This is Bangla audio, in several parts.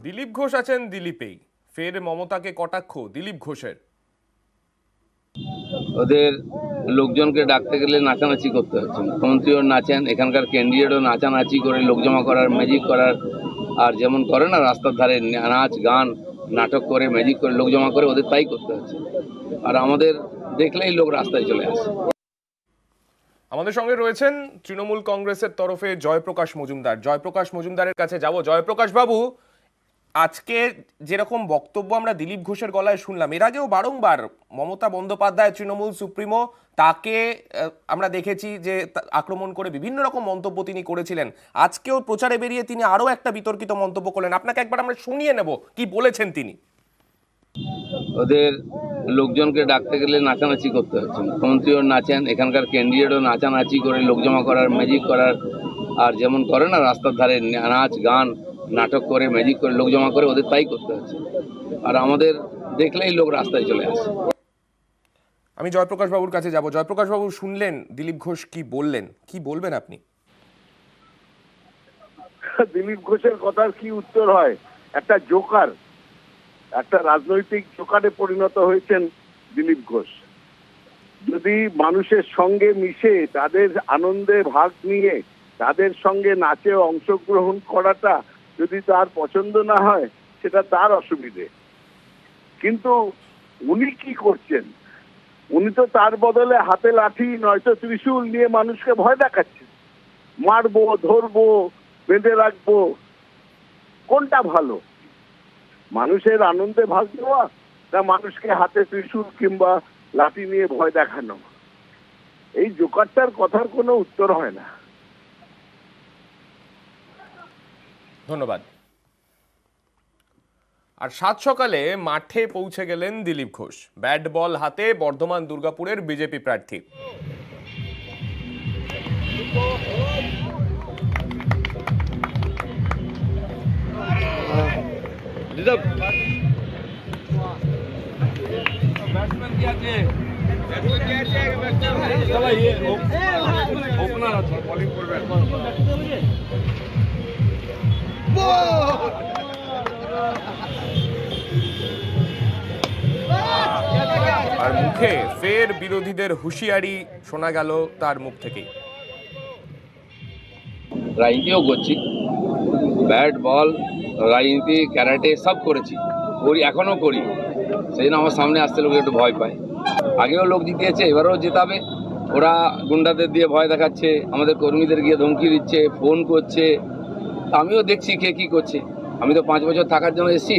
দিলীপ ঘোষ আছেন দিলীপেই, ফের মমতাকে কটাক্ষ দিলীপ ঘোষের। ওদের লোকজনকে ডাকতে গেলে নাচানাচি করতে হচ্ছে। মুখ্যমন্ত্রীও নাচেন, এখানকার ক্যান্ডিডেটও নাচানাচি করে লোক জমা করার, ম্যাজিক করার, আর যেমন করে না রাস্তার ধারে নাচ গান নাটক করে ম্যাজিক করে লোক জমা করে, ওদের তাই করতে হচ্ছে। আর আমাদের দেখলেই লোক রাস্তায় চলে আসে। আমাদের সঙ্গে রয়েছেন তৃণমূল কংগ্রেসের তরফে জয়প্রকাশ মজুমদার। জয়প্রকাশ মজুমদারের কাছে যাব। জয়প্রকাশ বাবু, আজকে যেরকম বক্তব্য আমরা দিলীপ ঘোষের গলায় শুনলাম, এর আগেও বারংবার মমতা বন্দ্যোপাধ্যায় তৃণমূল সুপ্রিমো, তাকে আমরা দেখেছি যে আক্রমণ করে বিভিন্ন রকম মন্তব্য তিনি করেছিলেন। আজকেও প্রচারে বেরিয়ে তিনি আরো একটা বিতর্কিত মন্তব্য করলেন। আপনাকে একবার আমরা শুনিয়ে নেব কি বলেছেন তিনি। ওদের লোকজনকে ডাকতে গেলে নাচানাচি করতে হচ্ছে। মুখ্যমন্ত্রীও নাচেন, এখানকার ক্যান্ডিডেটও নাচানাচি করে লোক জমা করার, ম্যাজিক করার, আর যেমন করে না রাস্তার ধারে নাচ গান নাটক করে ম্যাজিক করে লোক জমা করে, ওদের তাই করতে হচ্ছে। আর আমাদের দেখলেই লোক রাস্তায় চলে আসে। আমি জয়প্রকাশ বাবুর কাছে যাব। জয়প্রকাশ বাবু, শুনলেন দিলীপ ঘোষ কি বললেন, কি বলবেন আপনি? দিলীপ ঘোষের কথার কি উত্তর হয়? একটা জোকার, একটা রাজনৈতিক জোকারে পরিণত হয়েছেন দিলীপ ঘোষ। যদি মানুষের সঙ্গে মিশে তাদের আনন্দে ভাগ নিয়ে তাদের সঙ্গে নাচে অংশগ্রহণ করাটা যদি তার পছন্দ না হয়, সেটা তার অসুবিধে। কিন্তু উনি কি করছেন? উনি তো তার বদলে হাতে লাঠি নয়তো ত্রিশূল নিয়ে মানুষকে ভয় দেখাচ্ছেন। মারবো, ধরবো, বেঁধে রাখবো। কোনটা ভালো? মানুষের আনন্দে ভাগ নেওয়া, না মানুষকে হাতে ত্রিশূল কিংবা লাঠি নিয়ে ভয় দেখানো? এই জোকারটার কথার কোনো উত্তর হয় না। ধন্যবাদ। আর সাত সকালে মাঠে পৌঁছে গেলেন দিলীপ ঘোষ, ব্যাট বল হাতে বর্ধমান দুর্গাপুরের বিজেপি প্রার্থী। আর মুখে ফের বিরোধীদের হুঁশিয়ারি শোনা গেল তার মুখ থেকেই। রাজনীতিও করছি, ব্যাট বল রাজনীতি ক্যারাটে সব করেছি, করি, এখনো করি। সেই জন্য আমার সামনে আসতে লোক একটু ভয় পায়। আগেও লোক জিতিয়েছে, এবারেও জেতাবে। ওরা গুন্ডাদের দিয়ে ভয় দেখাচ্ছে, আমাদের কর্মীদের গিয়ে ধমকি দিচ্ছে, ফোন করছে। আমিও দেখছি কে কি করছে। আমি তো 5 বছর থাকার জন্য এসেছি,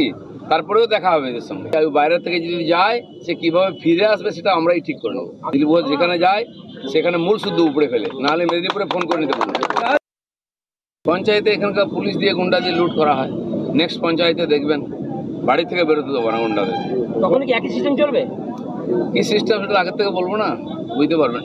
তারপরেও দেখা হবে এদের সঙ্গে। বাইরে থেকে যদি যায়, সে কিভাবে ফিরে আসবে সেটা আমরাই ঠিক করে নেবো। দিলীপ ঘোষ যেখানে যায় সেখানে মূল শুদ্ধ উপড়ে ফেলে, নাহলে মেদিনীপুরে ফোন করে নিতে পারবো। পঞ্চায়েতে এখানকার পুলিশ দিয়ে গুন্ডা দিয়ে লুট করা হয়। নেক্সট পঞ্চায়েতে দেখবেন বাড়ি থেকে বেরোতে দেবো না গুন্ডাদের। তখন কি একই সিস্টেম চলবে? কি সিস্টেম সেটা আগের থেকে বলবো না, বুঝতে পারবেন।